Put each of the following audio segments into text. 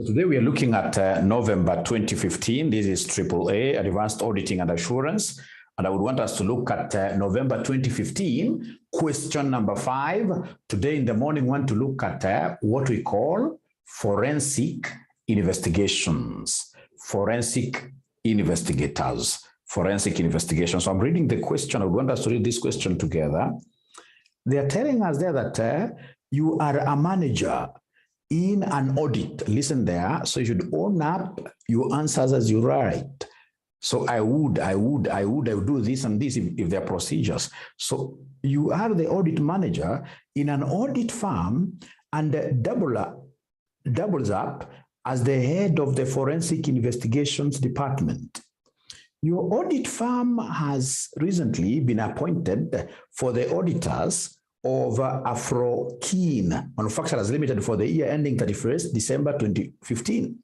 Today we are looking at November 2015. This is AAA, Advanced Auditing and Assurance. And I would want us to look at November 2015, question number 5. Today in the morning, we want to look at what we call forensic investigations, forensic investigators, forensic investigations. So I'm reading the question. I would want us to read this question together. They are telling us there that you are a manager in an audit. Listen there. So you should own up your answers as you write. So I would do this and this if there are procedures. So you are the audit manager in an audit firm and doubles up as the head of the forensic investigations department. Your audit firm has recently been appointed for the auditors of Afro-Keen Manufacturers Limited for the year ending 31st December 2015.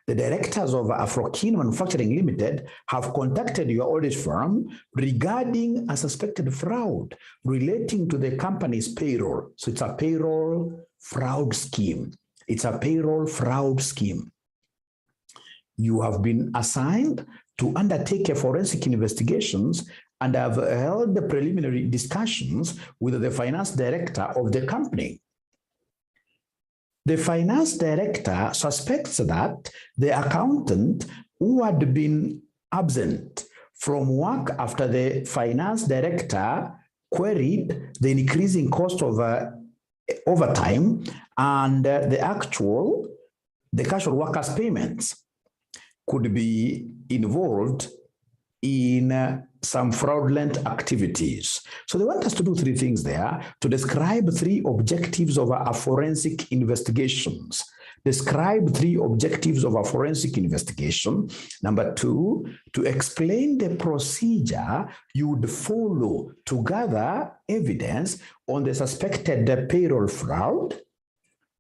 The directors of Afro-Keen Manufacturing Limited have contacted your audit firm regarding a suspected fraud relating to the company's payroll. So it's a payroll fraud scheme. It's a payroll fraud scheme. You have been assigned to undertake a forensic investigations and have held the preliminary discussions with the finance director of the company. The finance director suspects that the accountant who had been absent from work after the finance director queried the increasing cost of overtime and the casual workers' payments could be involved in some fraudulent activities. So they want us to do 3 things there, to describe 3 objectives of our forensic investigations. Describe 3 objectives of a forensic investigation. Number 2, to explain the procedure you would follow to gather evidence on the suspected payroll fraud.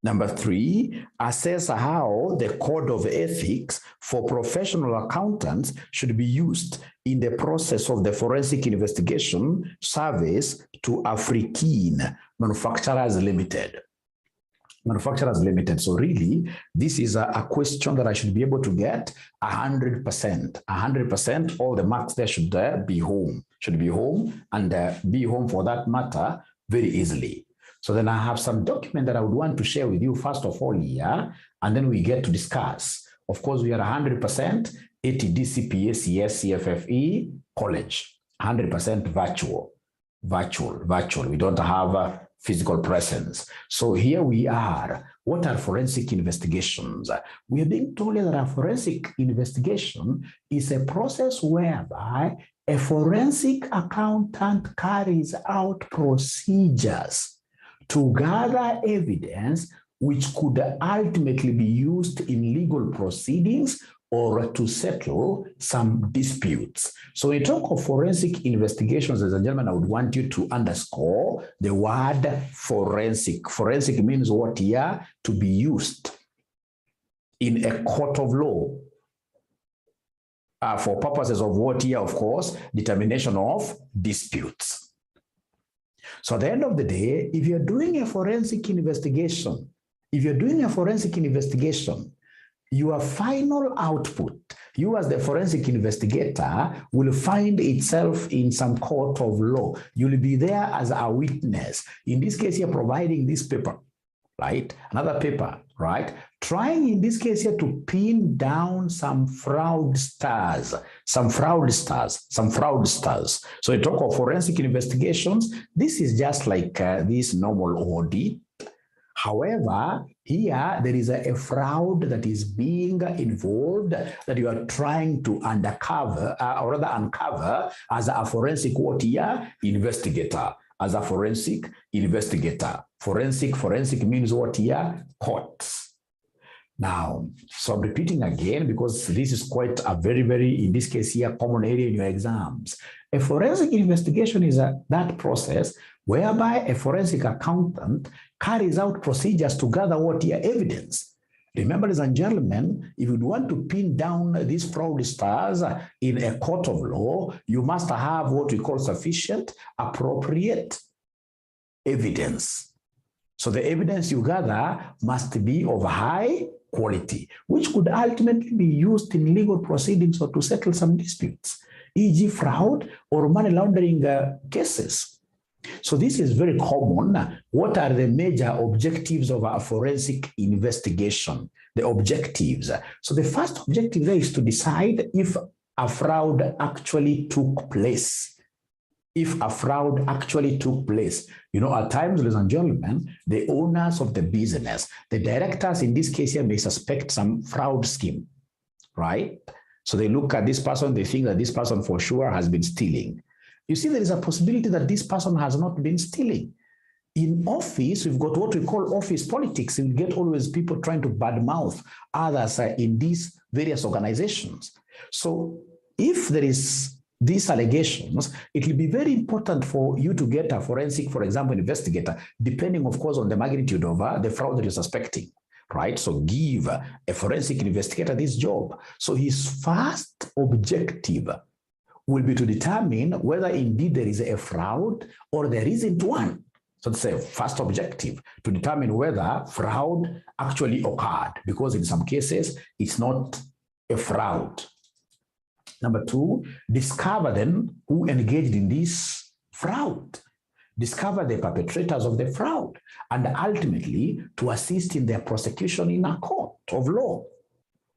Number 3, assess how the code of ethics for professional accountants should be used in the process of the forensic investigation service to Afro-Keen Manufacturers Limited. So really, this is a question that I should be able to get 100%. 100%, all the marks there should be home. Should be home and be home for that matter very easily. So then I have some document that I would want to share with you first of all here, and then we get to discuss. Of course, we are 100% ATD, CPA, CS, CFFE, college, 100% virtual. We don't have a physical presence. So here we are. What are forensic investigations? We are being told that a forensic investigation is a process whereby a forensic accountant carries out procedures to gather evidence which could ultimately be used in legal proceedings or to settle some disputes. So when you talk of forensic investigations, as a gentleman, I would want you to underscore the word forensic. Forensic means what here? To be used in a court of law. For purposes of what here, of course, determination of disputes. So at the end of the day, if you're doing a forensic investigation, your final output, you as the forensic investigator will find itself in some court of law. You'll be there as a witness. In this case, you're providing this paper, right? Another paper, right? Trying in this case here to pin down some fraudsters. So you talk of forensic investigations. This is just like this normal audit. However, here there is a fraud that is being involved that you are trying to uncover as a forensic investigator. As a forensic investigator. Forensic means what here? Courts. Now, so I'm repeating again because this is quite a very, in this case here, common area in your exams. A forensic investigation is that process whereby a forensic accountant carries out procedures to gather what here? Evidence. Remember, ladies and gentlemen, if you want to pin down these fraudsters in a court of law, you must have what we call sufficient, appropriate evidence. So the evidence you gather must be of high quality, which could ultimately be used in legal proceedings or to settle some disputes, e.g. fraud or money laundering cases. So this is very common. What are the major objectives of a forensic investigation? The objectives. So the first objective there is to decide if a fraud actually took place. If a fraud actually took place. You know, at times, ladies and gentlemen, the owners of the business, the directors in this case here may suspect some fraud scheme, right? So they look at this person, they think that this person for sure has been stealing. You see, there is a possibility that this person has not been stealing. In office, we've got what we call office politics. We get always people trying to badmouth others in these various organizations. So if there is these allegations, it will be very important for you to get a forensic, for example, investigator, depending, of course, on the magnitude of the fraud that you're suspecting, right? So give a forensic investigator this job. So his first objective will be to determine whether indeed there is a fraud or there isn't one. So that's a first objective, to determine whether fraud actually occurred, because in some cases, it's not a fraud. Number two, discover then who engaged in this fraud. Discover the perpetrators of the fraud, and ultimately to assist in their prosecution in a court of law,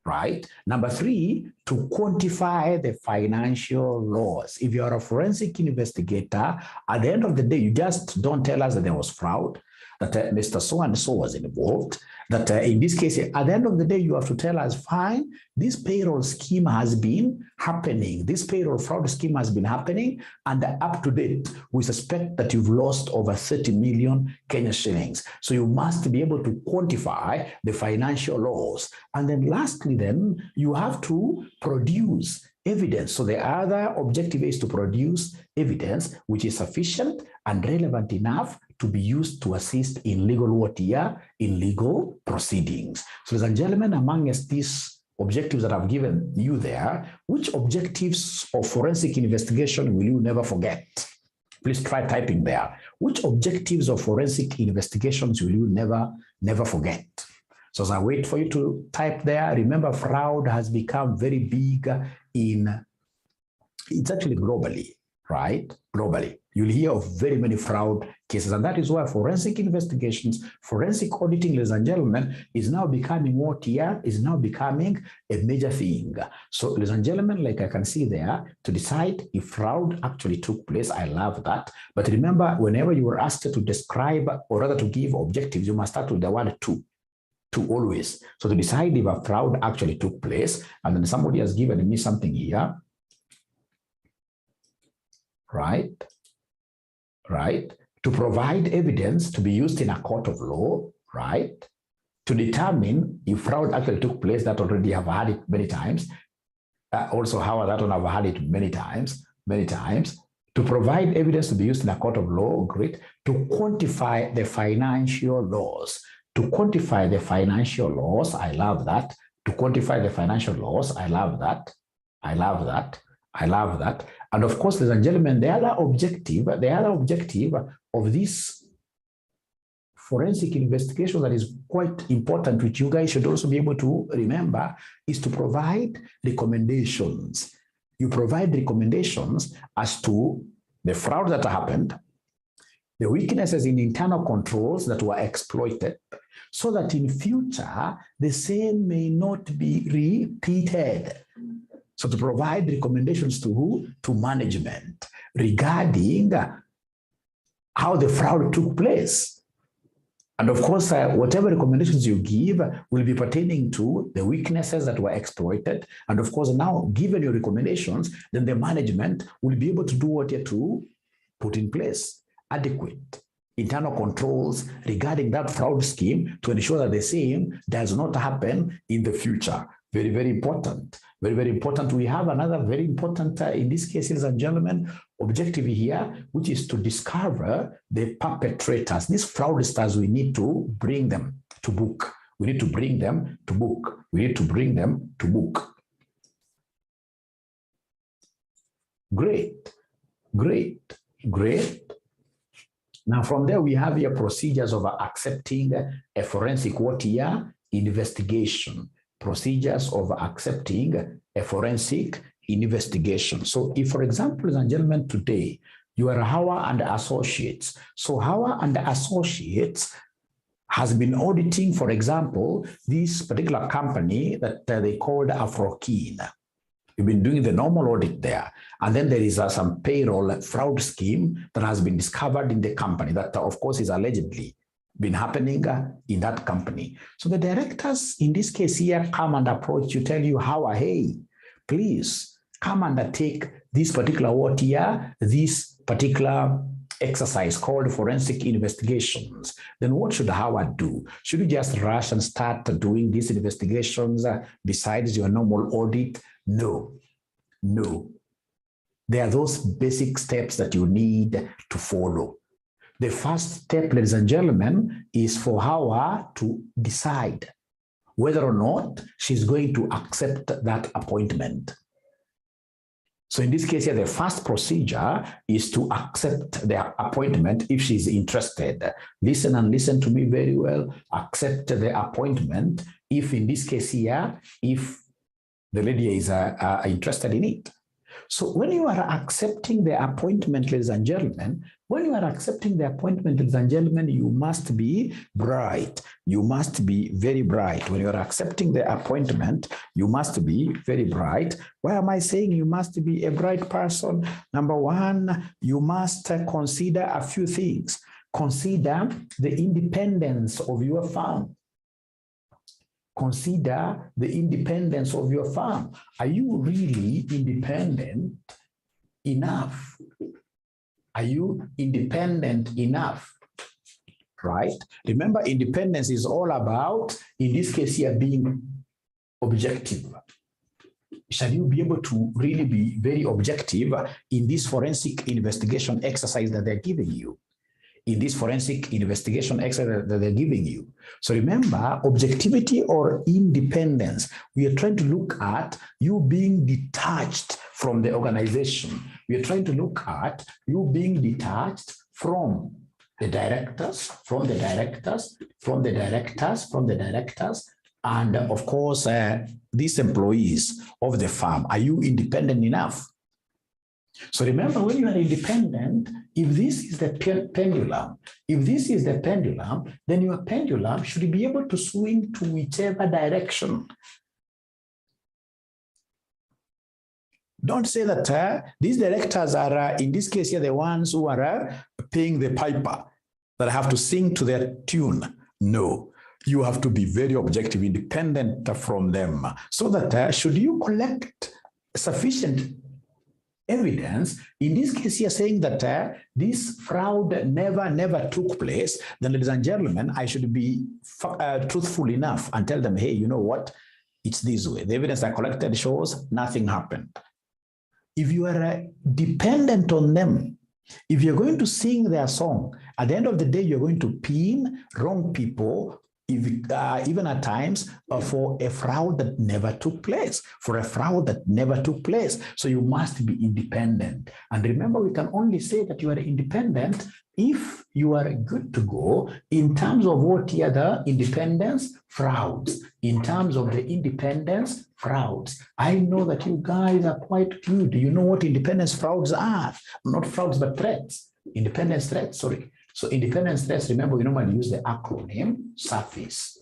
right? Number three, to quantify the financial loss. If you're a forensic investigator, at the end of the day, you just don't tell us that there was fraud, that Mr. So-and-so was involved, that in this case, at the end of the day, you have to tell us, fine, this payroll scheme has been happening. This payroll fraud scheme has been happening, and up to date, we suspect that you've lost over 30 million Kenya shillings. So you must be able to quantify the financial loss. And then lastly, then, you have to produce evidence. So the other objective is to produce evidence which is sufficient and relevant enough to be used to assist in legal work here, in legal proceedings. So ladies and gentlemen, amongst these objectives that I've given you there, which objectives of forensic investigation will you never forget? Please try typing there. Which objectives of forensic investigations will you never forget? So as I wait for you to type there, remember fraud has become very big it's actually globally, right? Globally. You'll hear of very many fraud cases, and that is why forensic investigations, forensic auditing, ladies and gentlemen, is now becoming what here is now becoming a major thing. So, ladies and gentlemen, like I can see there, to decide if fraud actually took place, I love that. But remember, whenever you were asked to describe, or rather to give objectives, you must start with the word to always. So to decide if a fraud actually took place, and then somebody has given me something here, right? To provide evidence to be used in a court of law, right? To determine if fraud actually took place, that already have had it many times. Also, how that one I've had it many times. To provide evidence to be used in a court of law, great. To quantify the financial loss. To quantify the financial loss, I love that. To quantify the financial loss, I love that. And of course, ladies and gentlemen, the other objective of this forensic investigation that is quite important, which you guys should also be able to remember, is to provide recommendations. You provide recommendations as to the fraud that happened, the weaknesses in internal controls that were exploited, so that in future, the same may not be repeated. So to provide recommendations to who? To management regarding how the fraud took place. And of course, whatever recommendations you give will be pertaining to the weaknesses that were exploited. And of course, now given your recommendations, then the management will be able to do what you have to put in place adequate internal controls regarding that fraud scheme to ensure that the same does not happen in the future. Very, very important. Very, very important. We have another very important, in this case, ladies and gentlemen, objective here, which is to discover the perpetrators. These fraudsters, we need to bring them to book. We need to bring them to book. Great. Now, from there, we have here procedures of accepting a forensic what here? investigation, procedures of accepting a forensic investigation. So if, for example, ladies and gentlemen, today you are Howard and Associates. So Howard and Associates has been auditing, for example, this particular company that they called Afrokeen. You've been doing the normal audit there. And then there is some payroll fraud scheme that has been discovered in the company that, of course, is allegedly been happening in that company. So the directors in this case here come and approach you, tell you, how, hey, please come and take this particular what here, this particular exercise called forensic investigations. Then what should Howard do? Should you just rush and start doing these investigations besides your normal audit? No. There are those basic steps that you need to follow. The first step, ladies and gentlemen, is for Howard to decide whether or not she's going to accept that appointment. So in this case here, the first procedure is to accept the appointment if she's interested. Listen and listen to me very well. Accept the appointment if in this case here, if the lady is interested in it. So when you are accepting the appointment, ladies and gentlemen, you must be bright. You must be very bright. When you are accepting the appointment, you must be very bright. Why am I saying you must be a bright person? Number one, you must consider a few things. Consider the independence of your firm. Consider the independence of your firm. Are you really independent enough? Are you independent enough? Right? Remember, independence is all about, in this case here, being objective. Shall you be able to really be very objective in this forensic investigation exercise that they're giving you? In this forensic investigation exercise that they're giving you. So remember, objectivity or independence, we are trying to look at you being detached from the organization. We are trying to look at you being detached from the directors, and of course, these employees of the firm. Are you independent enough? So remember, when you are independent, if this is the pendulum, then your pendulum should be able to swing to whichever direction. Don't say that these directors are, in this case here, the ones who are paying the piper, that have to sing to their tune. No, you have to be very objective, independent from them, so that should you collect sufficient evidence, in this case here saying that this fraud never took place, then ladies and gentlemen, I should be truthful enough and tell them, hey, you know what? It's this way. The evidence I collected shows nothing happened. If you are dependent on them, if you're going to sing their song, at the end of the day, you're going to pin wrong people, even at times for a fraud that never took place, So you must be independent. And remember, we can only say that you are independent if you are good to go in terms of what here the independence frauds. I know that you guys are quite good. You know what independence frauds are? Not frauds, but threats. Independence threats, sorry. So independence threats, remember, we normally use the acronym SAFIS.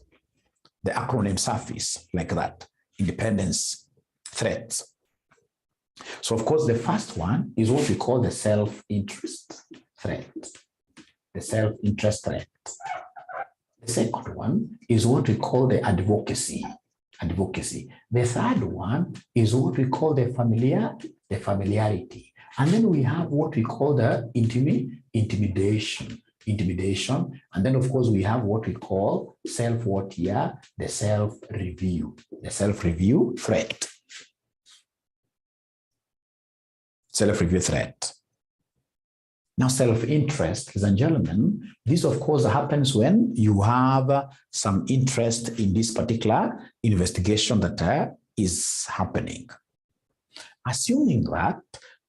Like that, independence threats. So of course, the first one is what we call the self-interest threat. The second one is what we call the advocacy. The third one is what we call the familiarity. And then we have what we call the intimidation. And then of course we have what we call the self-review threat. Now, self-interest, ladies and gentlemen, this of course happens when you have some interest in this particular investigation that is happening. Assuming that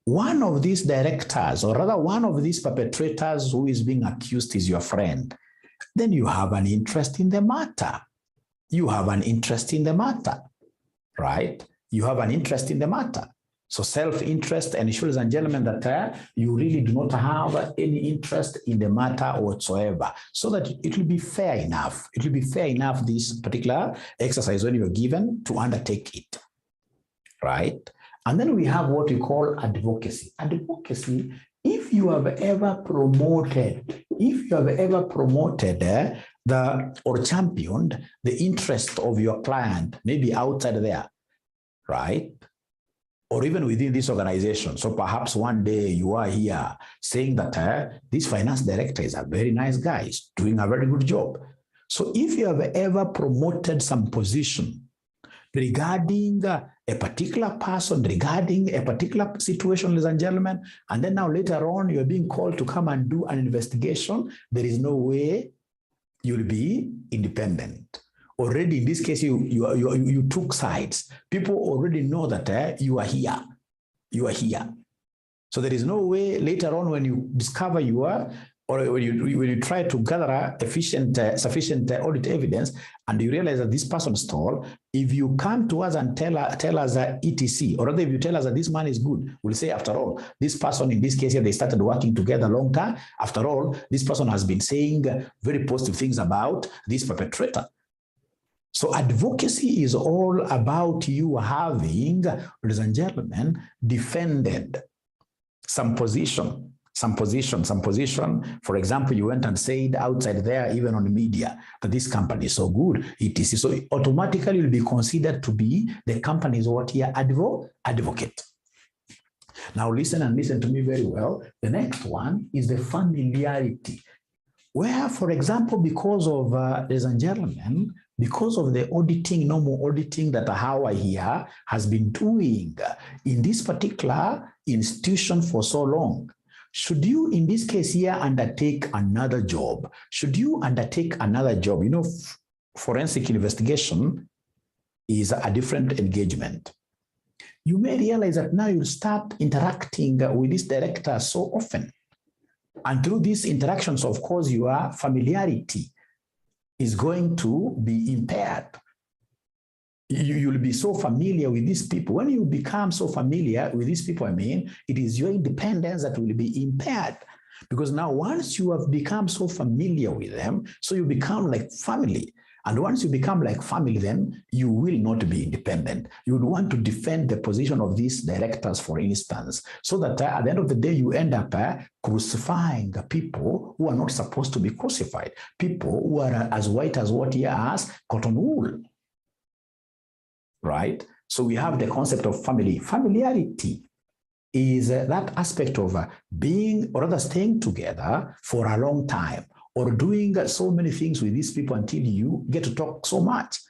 one of these directors, or rather one of these perpetrators who is being accused is your friend, then you have an interest in the matter. You have an interest in the matter, right? You have an interest in the matter. So self-interest ensures, and gentlemen, that you really do not have any interest in the matter whatsoever, so that it will be fair enough. It will be fair enough, this particular exercise, when you're given to undertake it, right? And then we have what we call advocacy. Advocacy, if you have ever promoted, or championed the interest of your client, maybe outside there, right? Or even within this organization. So perhaps one day you are here saying that this finance director is a very nice guy, he's doing a very good job. So if you have ever promoted some position regarding a particular person, regarding a particular situation, ladies and gentlemen, and then now later on you're being called to come and do an investigation, there is no way you'll be independent. Already in this case, you took sides. People already know that you are here. You are here. So there is no way later on when you discover you are, or when you try to gather sufficient audit evidence, and you realize that this person stole, if you come to us and tell us ETC, or rather if you tell us that this man is good, we'll say, after all, this person, in this case here, they started working together long time. After all, this person has been saying very positive things about this perpetrator. So advocacy is all about you having, ladies and gentlemen, defended some position. For example, you went and said outside there, even on the media, that this company is so good, etc. So automatically you'll be considered to be the company's what here advocate. Now listen to me very well. The next one is the familiarity, where, for example, because of, ladies and gentlemen, because of the normal auditing that Hawa here has been doing in this particular institution for so long, should you, in this case here, undertake another job? Should you undertake another job? You know, forensic investigation is a different engagement. You may realize that now you start interacting with this director so often. And through these interactions, of course, your familiarity is going to be impaired. You'll be so familiar with these people. When you become so familiar with these people, it is your independence that will be impaired. Because now once you have become so familiar with them, so you become like family. And once you become like family, then you will not be independent. You would want to defend the position of these directors, for instance, so that at the end of the day, you end up crucifying people who are not supposed to be crucified, people who are as white as what here as cotton wool, right? So we have the concept of family. Familiarity is that aspect of being, or rather staying together for a long time, or doing so many things with these people until you get to talk so much.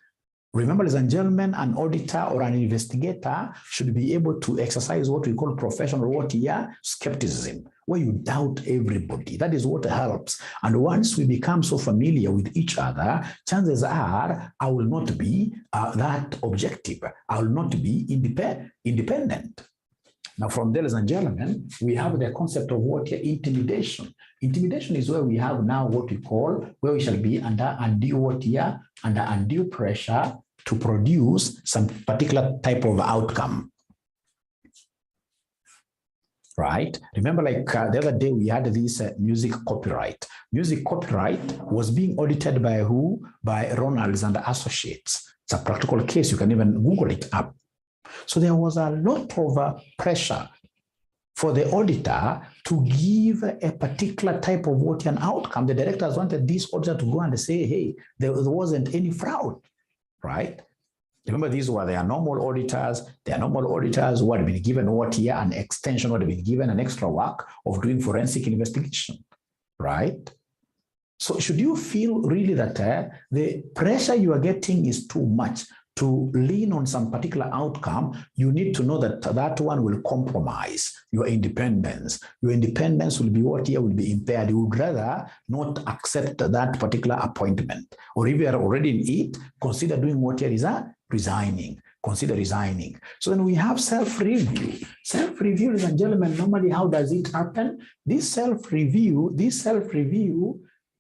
Remember, ladies and gentlemen, an auditor or an investigator should be able to exercise what we call professional skepticism, where you doubt everybody. That is what helps. And once we become so familiar with each other, chances are I will not be that objective. I will not be independent. Now, from there, ladies and gentlemen, we have the concept of what here, intimidation. Intimidation is where we have now what we call, where we shall be under undue pressure to produce some particular type of outcome. Right? Remember, like the other day, we had this music copyright. Music copyright was being audited by who? By Ronalds and Associates. It's a practical case. You can even Google it up. So there was a lot of pressure for the auditor to give a particular type of an outcome. The directors wanted this auditor to go and say, hey, there wasn't any fraud, right? Remember, these were their normal auditors. Their normal auditors who had been given an extension, would have been given an extra work of doing forensic investigation, right? So should you feel really that the pressure you are getting is too much to lean on some particular outcome, you need to know that that one will compromise your independence. Your independence will be will be impaired. You would rather not accept that particular appointment. Or if you are already in it, consider doing resigning. Consider resigning. So then we have self-review. Self-review, ladies and gentlemen, normally how does it happen? This self-review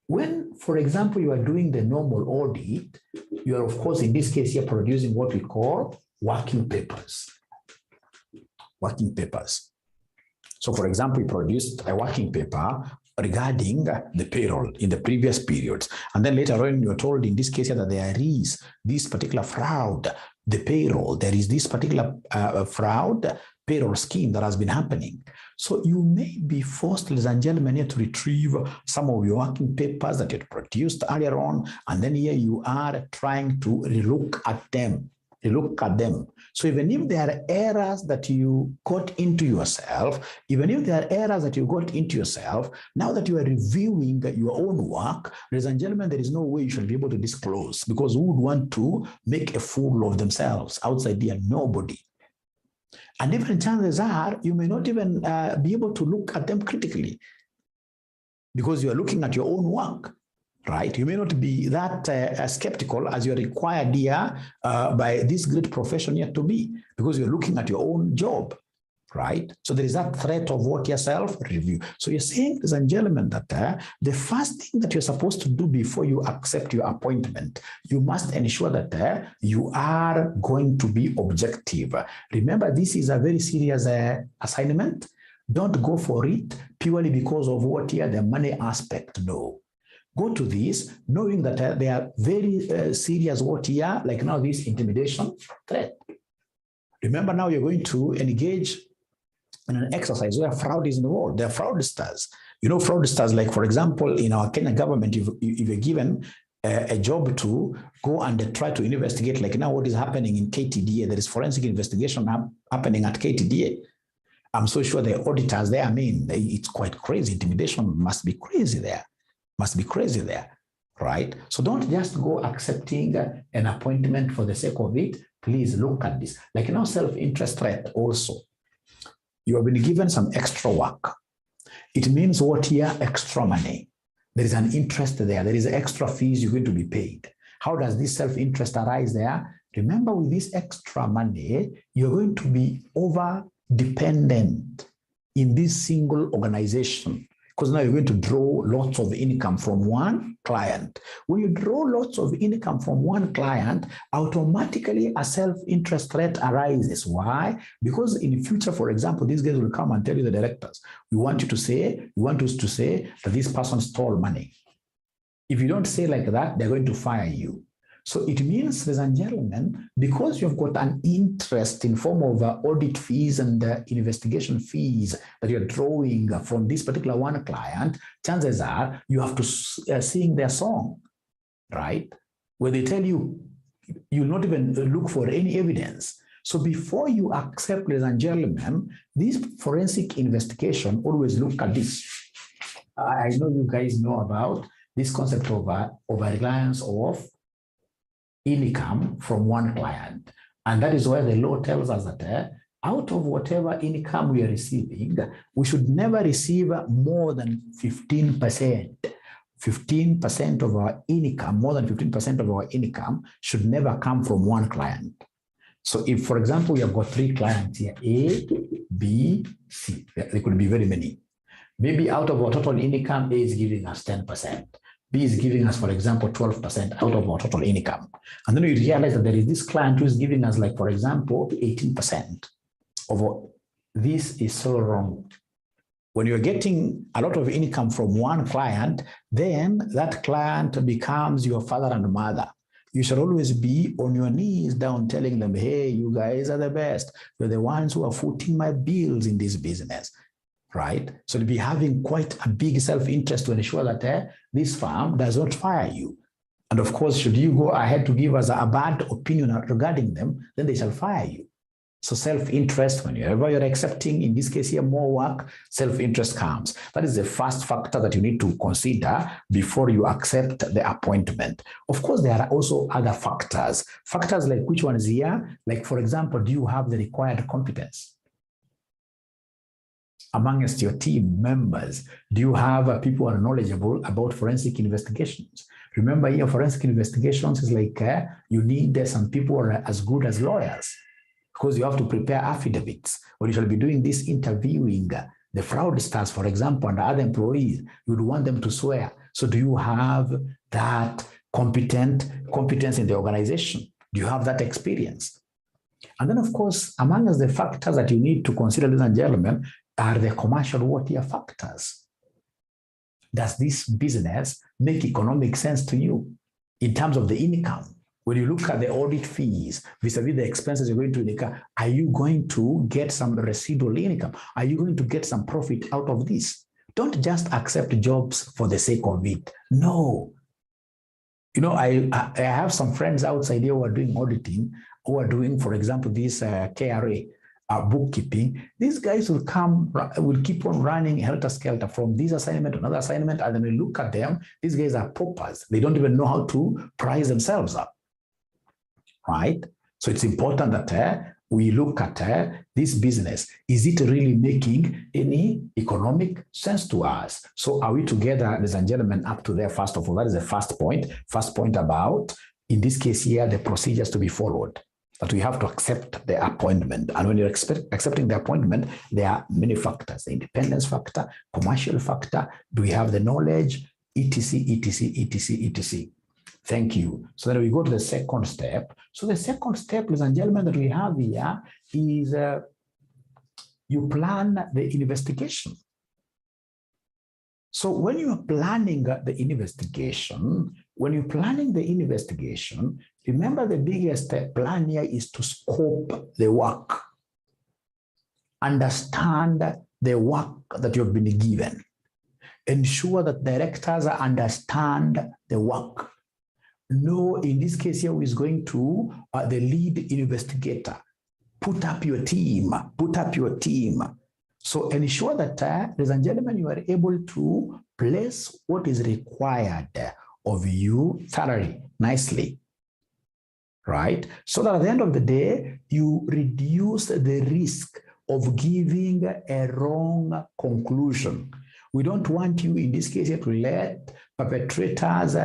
When, for example, you are doing the normal audit, you are, of course, in this case, you're producing what we call working papers. Working papers. So, for example, we produced a working paper regarding the payroll in the previous periods. And then later on, you're told in this case that there is this particular fraud, the payroll, there is this particular fraud payroll scheme that has been happening. So you may be forced, ladies and gentlemen, here to retrieve some of your working papers that you had produced earlier on. And then here you are trying to relook at them. So even if there are errors that you got into yourself, now that you are reviewing your own work, ladies and gentlemen, there is no way you should be able to disclose, because who would want to make a fool of themselves outside there? Nobody. And even chances are you may not even be able to look at them critically, because you are looking at your own work. Right? You may not be that skeptical as you're required here by this great profession here to be, because you're looking at your own job, right? So there is that threat of what yourself review. So you're saying, ladies and gentlemen, that the first thing that you're supposed to do before you accept your appointment, you must ensure that you are going to be objective. Remember, this is a very serious assignment. Don't go for it purely because of what here, the money aspect. No. Go to this knowing that they are very serious what here, like now this intimidation threat. Remember, now you're going to engage in an exercise where fraud is involved. There are fraudsters. You know, fraudsters, like, for example, in our Kenya government, if you're given a job to go and try to investigate, like now what is happening in KTDA, there is forensic investigation happening at KTDA. I'm so sure the auditors there, I mean, it's quite crazy. Intimidation must be crazy there. Right? So don't just go accepting an appointment for the sake of it. Please look at this. Like now, self-interest threat also. You have been given some extra work. It means what here? Extra money. There is an interest there. There is extra fees you're going to be paid. How does this self-interest arise there? Remember, with this extra money, you're going to be over-dependent in this single organization, because now you're going to draw lots of income from one client. When you draw lots of income from one client, automatically a self-interest threat arises. Why? Because in the future, for example, these guys will come and tell you, the directors, we want us to say that this person stole money. If you don't say like that, they're going to fire you. So it means, ladies and gentlemen, because you've got an interest in form of audit fees and investigation fees that you're drawing from this particular one client, chances are you have to sing their song, right? Where they tell you, you'll not even look for any evidence. So before you accept, ladies and gentlemen, this forensic investigation, always look at this. I know you guys know about this concept of reliance of income from one client. And that is why the law tells us that out of whatever income we are receiving, we should never receive more than 15%. 15% of our income, more than 15% of our income should never come from one client. So if, for example, we have got 3 clients here, A, B, C, there could be very many. Maybe out of our total income, A is giving us 10%. B is giving us, for example, 12% out of our total income. And then we realize that there is this client who is giving us, like, for example, 18% of our. This is so wrong. When you're getting a lot of income from one client, then that client becomes your father and mother. You should always be on your knees down telling them, hey, you guys are the best. You're the ones who are footing my bills in this business. Right? So to be having quite a big self-interest to ensure that this firm does not fire you. And of course, should you go ahead to give us a bad opinion regarding them, then they shall fire you. So self-interest, whenever you're accepting, in this case here, more work, self-interest comes. That is the first factor that you need to consider before you accept the appointment. Of course, there are also other factors. Factors like which ones here? Like, for example, do you have the required competence? Amongst your team members, do you have people who are knowledgeable about forensic investigations? Remember, here, forensic investigations is like you need some people who are as good as lawyers, because you have to prepare affidavits. When you shall be doing this interviewing, the fraudsters, for example, and other employees, you would want them to swear. So do you have that competence in the organization? Do you have that experience? And then, of course, among the factors that you need to consider, ladies and gentlemen, are the commercial water factors. Does this business make economic sense to you in terms of the income? When you look at the audit fees vis-a-vis the expenses you're going to incur, are you going to get some residual income? Are you going to get some profit out of this? Don't just accept jobs for the sake of it. No. You know, I have some friends outside here who are doing auditing, who are doing, for example, this KRA, bookkeeping. These guys will keep on running helter-skelter from this assignment to another assignment, and then we look at them. These guys are paupers. They don't even know how to price themselves up. Right? So it's important that we look at this business. Is it really making any economic sense to us? So are we together, ladies and gentlemen, up to there? First of all, that is the first point. First point about, in this case here, the procedures to be followed. That we have to accept the appointment. And when you're accepting the appointment, there are many factors. The independence factor, commercial factor, do we have the knowledge, etc., etc., etc., etc. Thank you. So then we go to the second step. So the second step, ladies and gentlemen, that we have here is you plan the investigation. So when you are planning the investigation, remember the biggest plan here is to scope the work. Understand the work that you've been given. Ensure that directors understand the work. Know, in this case here, who is going to the lead investigator. Put up your team. So ensure that, ladies and gentlemen, you are able to place what is required of you thoroughly, nicely, right? So that at the end of the day, you reduce the risk of giving a wrong conclusion. We don't want you, in this case, to let perpetrators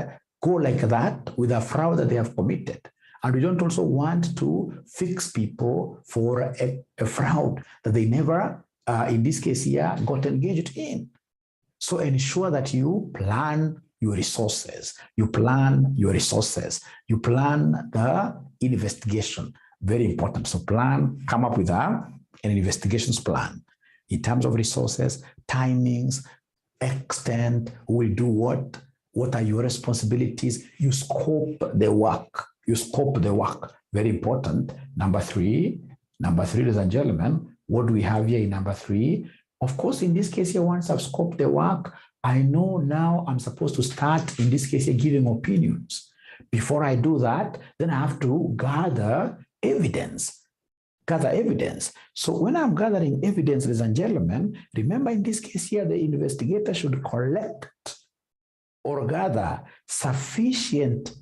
go like that with a fraud that they have committed. And we don't also want to fix people for a fraud that they never, in this case here, got engaged in. So ensure that you plan your resources. You plan the investigation. Very important. So come up with an investigations plan in terms of resources, timings, extent, who will do what are your responsibilities? You scope the work. Very important. Number three, ladies and gentlemen, what do we have here in number 3? Of course, in this case here, once I've scoped the work, I know now I'm supposed to start, in this case here, giving opinions. Before I do that, then I have to gather evidence. So when I'm gathering evidence, ladies and gentlemen, remember in this case here, the investigator should collect or gather sufficient,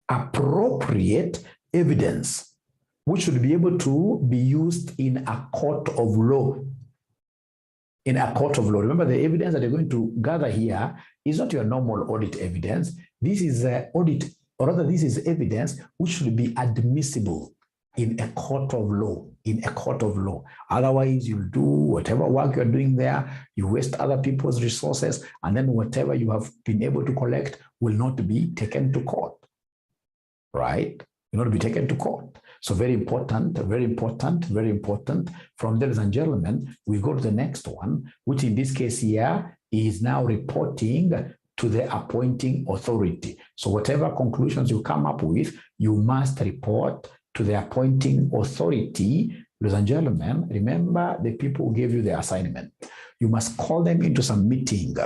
appropriate evidence, which should be able to be used in a court of law. Remember, the evidence that you're going to gather here is not your normal audit evidence. This is this is evidence which should be admissible in a court of law. Otherwise, you'll do whatever work you're doing there, you waste other people's resources, and then whatever you have been able to collect will not be taken to court, right? Will not be taken to court. So very important. From there, ladies and gentlemen, we go to the next one, which in this case here is now reporting to the appointing authority. So whatever conclusions you come up with, you must report to the appointing authority. Ladies and gentlemen, remember the people who gave you the assignment. You must call them into some meeting.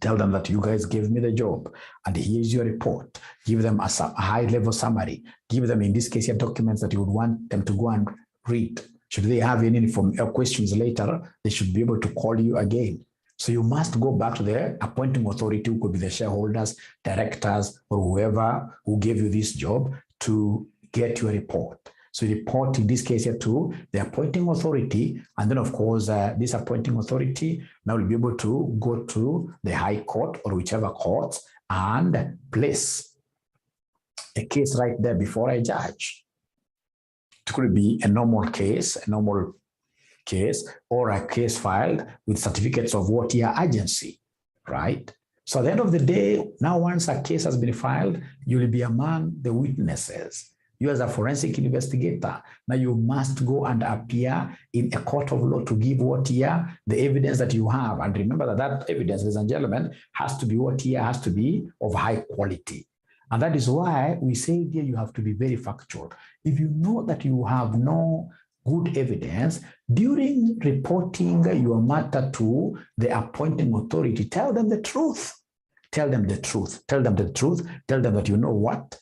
Tell them that you guys gave me the job and here's your report. Give them a high-level summary. Give them, in this case, your documents that you would want them to go and read. Should they have any questions later, they should be able to call you again. So you must go back to the appointing authority, who could be the shareholders, directors, or whoever who gave you this job, to get your report. So report, in this case here, to the appointing authority. And then, of course, this appointing authority now will be able to go to the High Court or whichever court and place a case right there before a judge. It could be a normal case, or a case filed with certificates of what year agency, right? So at the end of the day, now once a case has been filed, you will be among the witnesses. You as a forensic investigator, now you must go and appear in a court of law to give what year the evidence that you have. And remember that that evidence, ladies and gentlemen, has to be what year, has to be of high quality. And that is why we say here you have to be very factual. If you know that you have no good evidence, during reporting your matter to the appointing authority, tell them the truth. Tell them the truth. Tell them the truth. Tell them that you know what?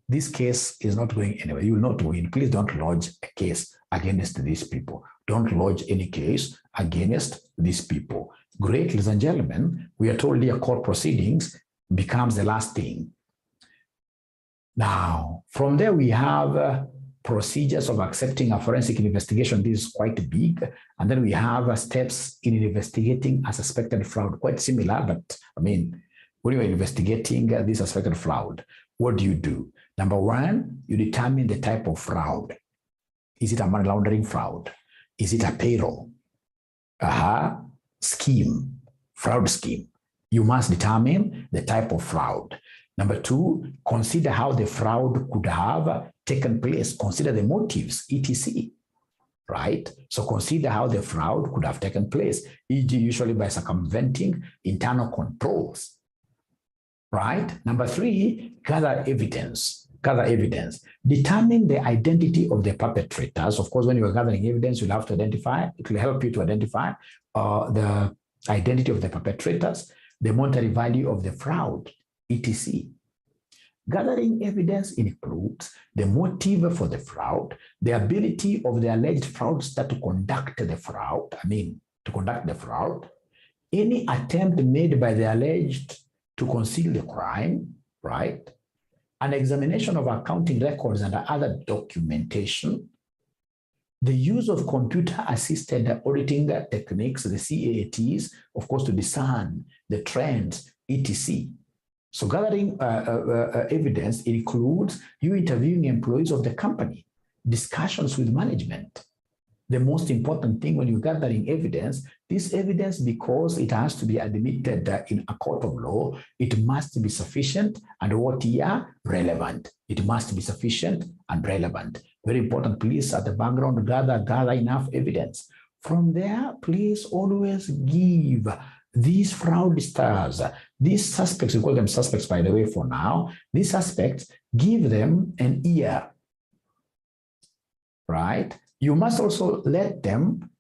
This case is not going anywhere. You will not win. Please don't lodge a case against these people. Don't lodge any case against these people. Great, ladies and gentlemen, we are told here court proceedings becomes the last thing. Now, from there we have procedures of accepting a forensic investigation. This is quite big. And then we have steps in investigating a suspected fraud. Quite similar, but I mean, when you're investigating this suspected fraud, what do? Number one, you determine the type of fraud. Is it a money laundering fraud? Is it a payroll? Scheme, fraud scheme. You must determine the type of fraud. Number two, consider how the fraud could have taken place. Consider the motives, etc. Right? So consider how the fraud could have taken place, e.g. usually by circumventing internal controls. Right? Number three, gather evidence. Gather evidence. Determine the identity of the perpetrators. Of course, when you are gathering evidence, you'll have to identify. It will help you to identify the identity of the perpetrators, the monetary value of the fraud, etc. Gathering evidence includes the motive for the fraud, the ability of the alleged fraudster to conduct the fraud, any attempt made by the alleged to conceal the crime, right? An examination of accounting records and other documentation, the use of computer-assisted auditing techniques, the CATs, of course, to discern the trends, etc. So gathering evidence includes you interviewing employees of the company, discussions with management. The most important thing when you're gathering evidence, this evidence, because it has to be admitted in a court of law, it must be sufficient and relevant. It must be sufficient and relevant. Very important, please, at the background, gather enough evidence. From there, please always give these fraudsters, these suspects, we call them suspects, by the way, for now, these suspects, give them an ear, right? You must also let them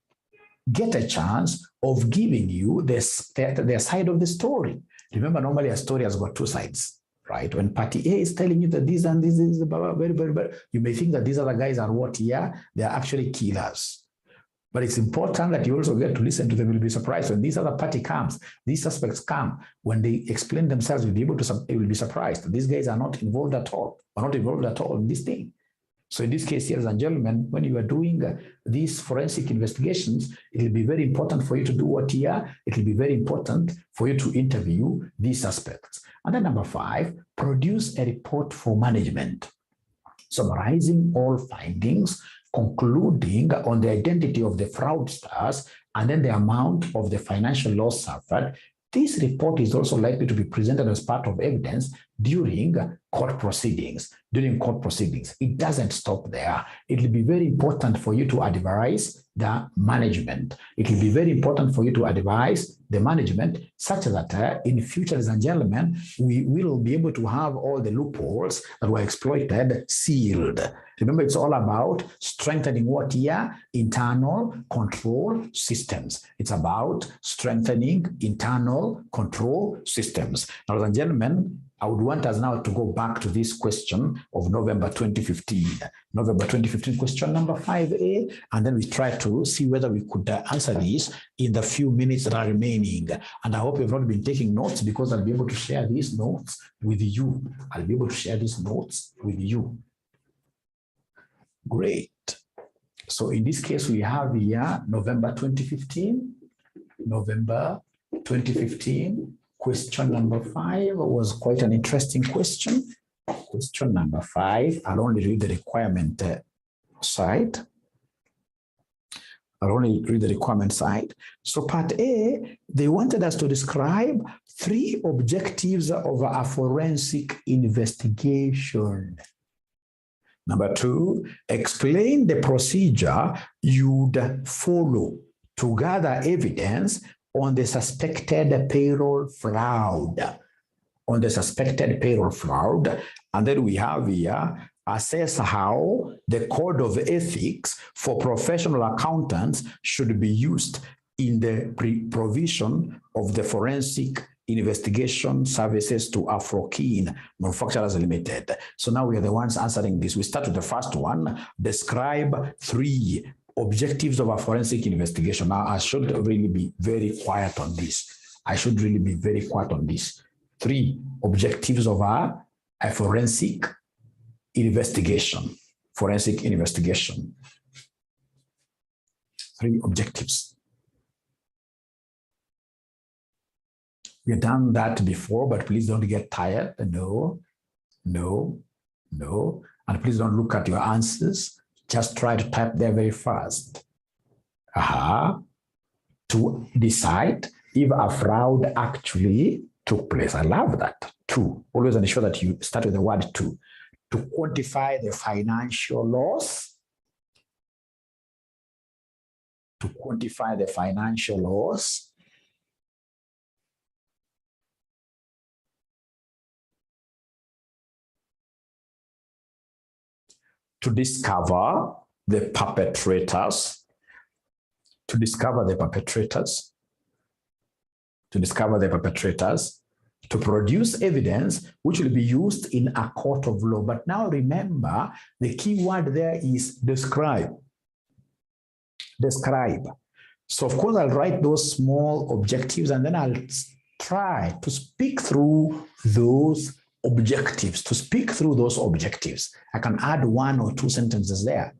get a chance of giving you their side of the story. Remember, normally a story has got two sides, right? When party A is telling you that this and this is very, very bad, you may think that these other guys are what here? They are actually killers. But it's important that you also get to listen to them. You'll be surprised when this other party comes, these suspects come, when they explain themselves, you'll be surprised. These guys are not involved at all, in this thing. So in this case, ladies and gentlemen, when you are doing these forensic investigations, it will be very important for you to do what here? It will be very important for you to interview these suspects. And then number 5, produce a report for management, summarizing all findings, concluding on the identity of the fraudsters, and then the amount of the financial loss suffered. This report is also likely to be presented as part of evidence during court proceedings. It doesn't stop there. It will be very important for you to advise the management. It will be very important for you to advise the management such that in future, ladies and gentlemen, we will be able to have all the loopholes that were exploited sealed. Remember, it's all about strengthening what here? Internal control systems. It's about strengthening internal control systems. Now, ladies and gentlemen, I would want us now to go back to this question of November 2015. November 2015, question number 5A, and then we try to see whether we could answer this in the few minutes that are remaining. And I hope you've not been taking notes, because I'll be able to share these notes with you. Great. So in this case, we have here November 2015. Question number 5 was quite an interesting question. Question number 5, I'll only read the requirement side. I'll only read the requirement side. So part A, they wanted us to describe 3 objectives of a forensic investigation. Number 2, explain the procedure you'd follow to gather evidence on the suspected payroll fraud. On the suspected payroll fraud. And then we have here, assess how the code of ethics for professional accountants should be used in the provision of the forensic investigation services to Afro-Keen Manufacturers Limited. So now we are the ones answering this. We start with the first one. Describe 3 objectives of a forensic investigation. Now, I should really be very quiet on this. 3 objectives of a forensic investigation. 3 objectives. We've done that before, but please don't get tired. No. And please don't look at your answers. Just try to type there very fast. To decide if a fraud actually took place. I love that. 2. Always ensure that you start with the word 2. To quantify the financial loss. To quantify the financial loss. To discover the perpetrators. To produce evidence which will be used in a court of law. But now remember, the key word there is describe. So of course, I'll write those small objectives and then I'll try to speak through those objectives. I can add 1 or 2 sentences there,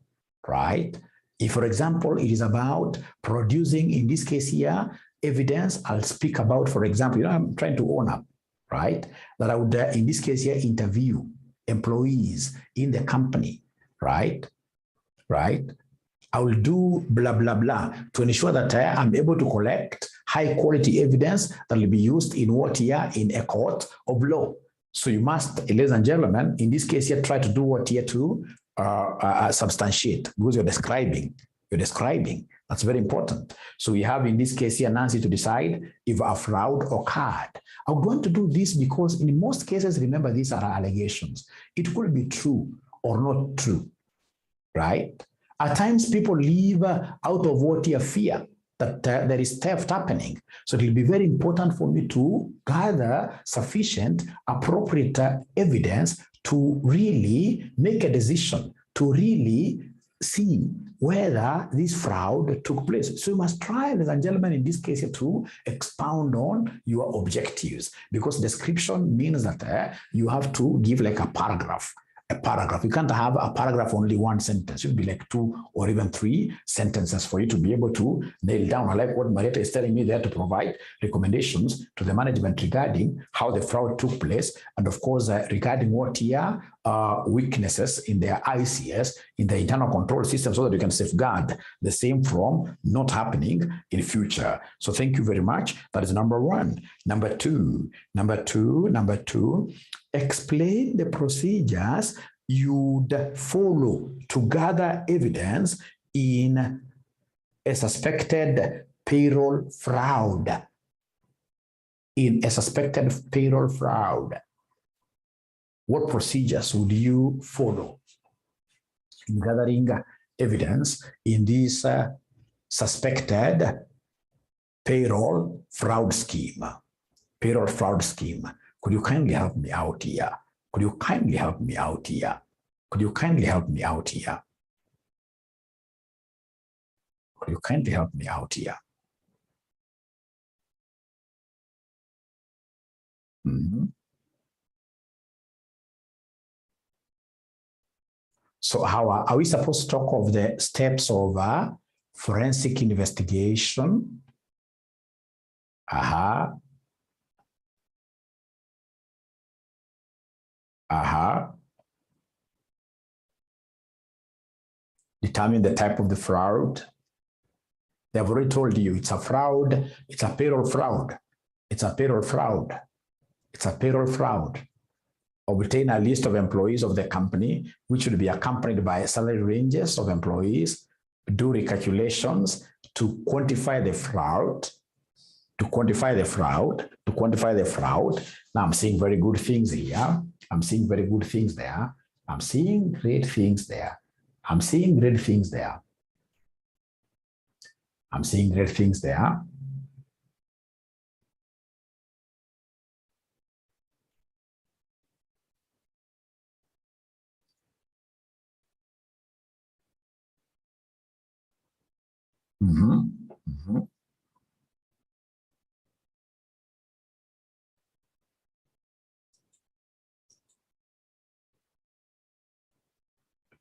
right? If, for example, it is about producing, in this case here, evidence, I'll speak about, for example, I'm trying to own up, right? That I would, in this case here, interview employees in the company, right? I will do blah, blah, blah to ensure that I'm able to collect high quality evidence that will be used in what here? In a court of law. So you must, ladies and gentlemen, in this case here, try to do what here to substantiate, because you're describing. That's very important. So we have in this case here, Nancy, to decide if a fraud occurred. I would want to do this because in most cases, remember, these are allegations. It could be true or not true, right? At times people live out of what here fear that there is theft happening. So it will be very important for me to gather sufficient, appropriate evidence to really make a decision, to really see whether this fraud took place. So you must try, ladies and gentlemen, in this case to expound on your objectives, because description means that you have to give like a paragraph. You can't have a paragraph only 1 sentence. It would be like 2 or even 3 sentences for you to be able to nail down. I like what Marietta is telling me there, to provide recommendations to the management regarding how the fraud took place, and of course regarding what here weaknesses in their ICS, in the internal control system, so that you can safeguard the same from not happening in future. So thank you very much. That is number 1. Number two, explain the procedures you'd follow to gather evidence in a suspected payroll fraud. What procedures would you follow in gathering evidence in this suspected payroll fraud scheme? Could you kindly help me out here? Mm-hmm. So how are we supposed to talk of the steps of forensic investigation? Determine the type of the fraud. They have already told you it's a fraud, it's a payroll fraud, it's a payroll fraud, it's a payroll fraud. Obtain a list of employees of the company, which will be accompanied by salary ranges of employees, do recalculations to quantify the fraud, to quantify the fraud. Now I'm seeing very good things here. I'm seeing very good things there. I'm seeing great things there. I'm seeing great things there. I'm seeing great things there.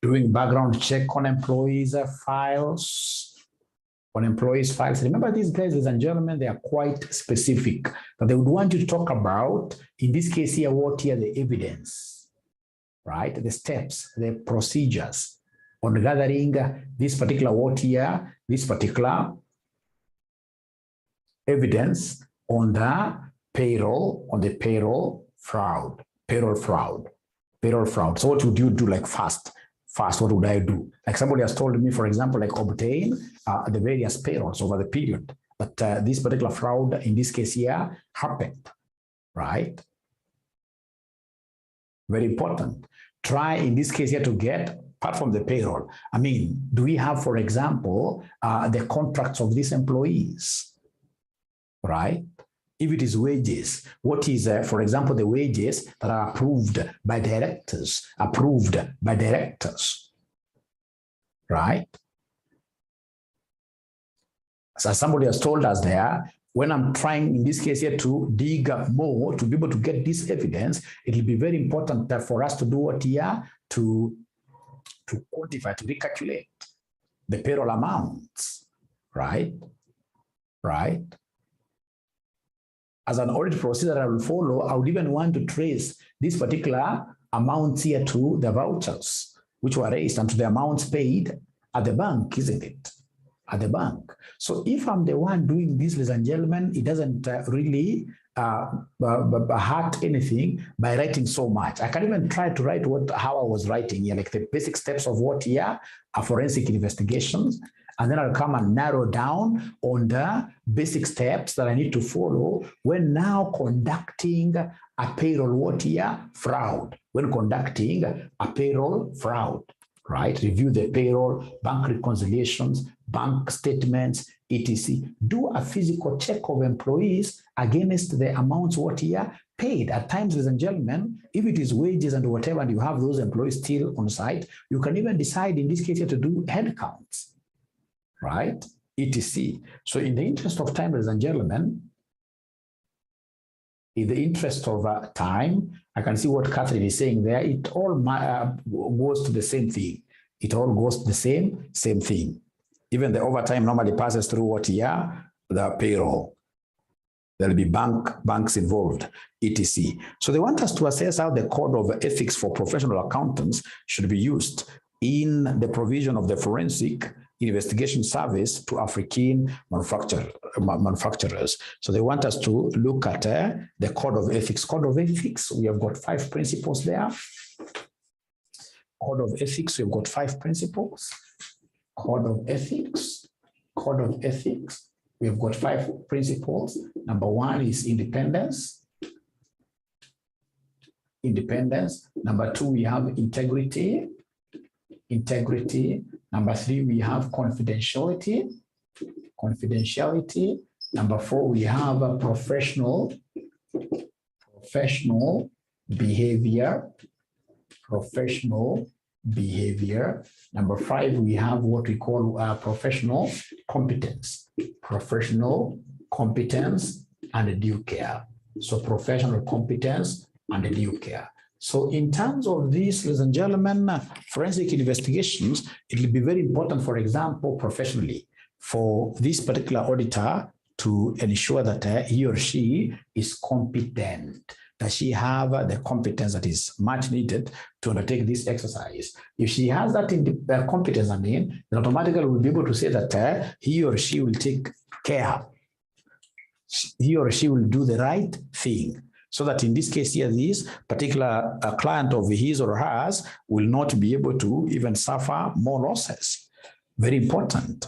Doing background check on employees' files. On employees' files. Remember, these guys, ladies and gentlemen, they are quite specific. That they would want you to talk about, in this case here, what here the evidence, right? The steps, the procedures on gathering this particular what here, this particular evidence on the payroll fraud. So what would you do like fast, what would I do? Like somebody has told me, for example, like obtain the various payrolls over the period. But this particular fraud, in this case here, happened, right? Very important. Try, in this case here, to get, apart from the payroll, I mean, do we have, for example, the contracts of these employees, right? If it is wages, what is, for example, the wages that are approved by directors, right? So somebody has told us there, when I'm trying, in this case here, to dig more, to be able to get this evidence, it will be very important that for us to do what here, to quantify, to recalculate the payroll amounts, right? Right? As an audit procedure I will follow, I would even want to trace these particular amounts here to the vouchers, which were raised, and to the amounts paid at the bank, isn't it? At the bank. So if I'm the one doing this, ladies and gentlemen, it doesn't really hurt anything by writing so much. I can even try to write how I was writing here, like the basic steps of what here are forensic investigations. And then I'll come and narrow down on the basic steps that I need to follow when now conducting a payroll what here? Fraud. When conducting a payroll fraud, right? Review the payroll, bank reconciliations, bank statements, etc. Do a physical check of employees against the amounts what here paid. At times, ladies and gentlemen, if it is wages and whatever, and you have those employees still on site, you can even decide in this case here to do head counts, right? etc. So in the interest of time, ladies and gentlemen, in the interest of time, I can see what Catherine is saying there. It all goes to the same thing. It all goes to the same thing. Even the overtime normally passes through what here? The payroll. There'll be banks involved, etc. So they want us to assess how the code of ethics for professional accountants should be used in the provision of the forensic investigation service to African manufacturers. So they want us to look at the code of ethics. Code of ethics, we have got 5 principles there. Code of ethics, we've got 5 principles. Code of ethics, we've got 5 principles. Number 1 is independence. Number 2, we have integrity. Number 3, we have confidentiality. Number 4, we have professional behavior. Number 5, we have what we call professional competence. And due care. So professional competence and due care. So in terms of this, ladies and gentlemen, forensic investigations, it will be very important, for example, professionally, for this particular auditor to ensure that he or she is competent, Does she have the competence that is much needed to undertake this exercise? If she has that competence, then automatically we'll be able to say that he or she will take care. He or she will do the right thing. So that in this case here, this particular client of his or hers will not be able to even suffer more losses. Very important.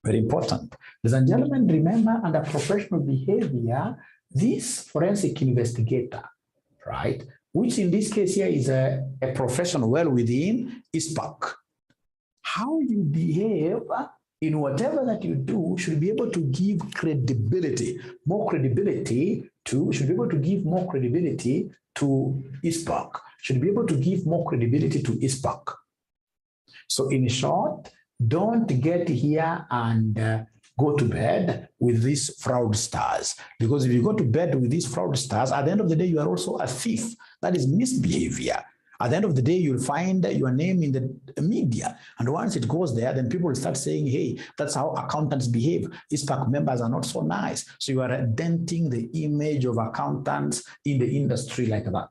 Very important. Ladies and gentlemen, remember, under professional behavior, this forensic investigator, right, which in this case here is a profession well within ISPAC. How you behave in whatever that you do should be able to give credibility, more credibility to, should be able to give more credibility to ISPAC, should be able to give more credibility to ISPAC. So in short, don't get here and go to bed with these fraudsters, because if you go to bed with these fraudsters, at the end of the day, you are also a thief. That is misbehavior. At the end of the day, you'll find your name in the media. And once it goes there, then people will start saying, hey, that's how accountants behave. ISPAC members are not so nice. So you are denting the image of accountants in the industry like that.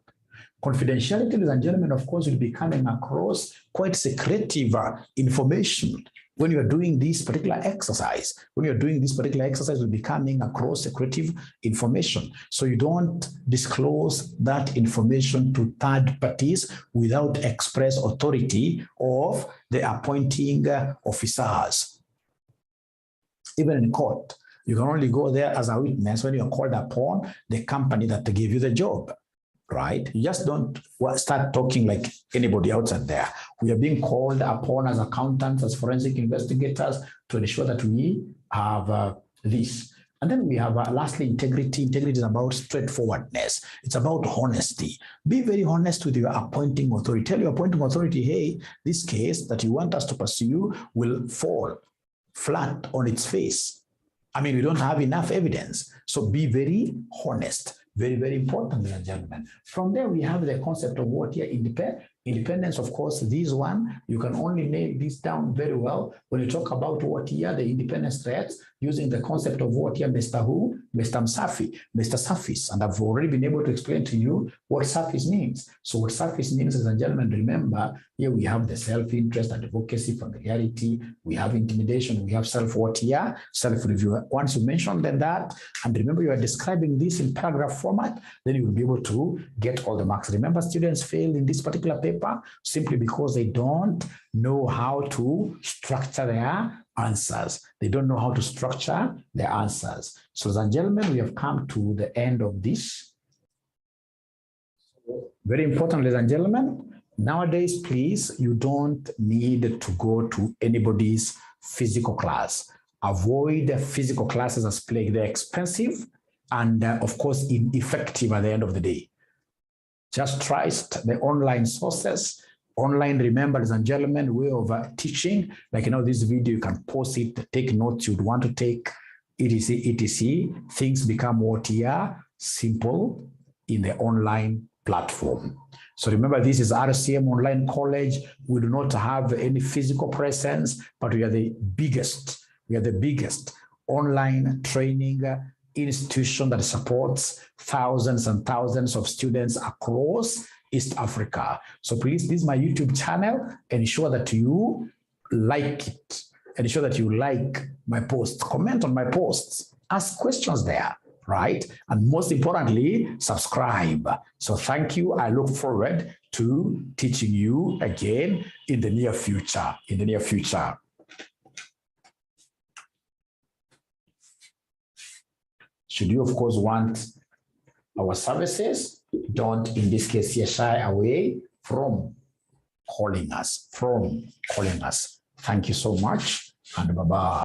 Confidentiality, ladies and gentlemen, of course, will be coming across quite secretive information. When you are doing this particular exercise, will be coming across secretive information. So you don't disclose that information to third parties without express authority of the appointing officers. Even in court, you can only go there as a witness when you're called upon the company that gave you the job. Right? You just don't start talking like anybody outside there. We are being called upon as accountants, as forensic investigators to ensure that we have this. And then we have lastly, integrity. Integrity is about straightforwardness. It's about honesty. Be very honest with your appointing authority. Tell your appointing authority, hey, this case that you want us to pursue will fall flat on its face. I mean, we don't have enough evidence. So be very honest. Very, very important, ladies and gentlemen. From there, we have the concept of what here, independence. Of course, this one, you can only nail this down very well when you talk about what here, the independence threats, using the concept of what here, Mr. Who? Mr. Msafi, Mr. Surface. And I've already been able to explain to you what surface means. So what surface means, ladies and gentlemen, remember, here we have the self-interest, advocacy, familiarity, we have intimidation, we have self-what here, self-review. Once you mention that, and remember you are describing this in paragraph format, then you will be able to get all the marks. Remember, students fail in this particular paper simply because they don't know how to structure their answers. They don't know how to structure their answers. So, ladies and gentlemen, we have come to the end of this. Very important, ladies and gentlemen. Nowadays, please, you don't need to go to anybody's physical class. Avoid physical classes as plague. They're expensive and, of course, ineffective at the end of the day. Just trust the online sources. Online, remember, ladies and gentlemen, way of teaching. Like, this video, you can post it, take notes you'd want to take, etc., etc. Things become what here, simple in the online platform. So remember, this is RCM Online College. We do not have any physical presence, but we are the biggest. We are the biggest online training institution that supports thousands and thousands of students across East Africa. So please, this is my YouTube channel. Ensure that you like it. Ensure that you like my posts, comment on my posts, ask questions there, right? And most importantly, subscribe. So thank you. I look forward to teaching you again in the near future. Should you, of course, want our services, don't, in this case here, shy away from calling us. Thank you so much, and bye-bye.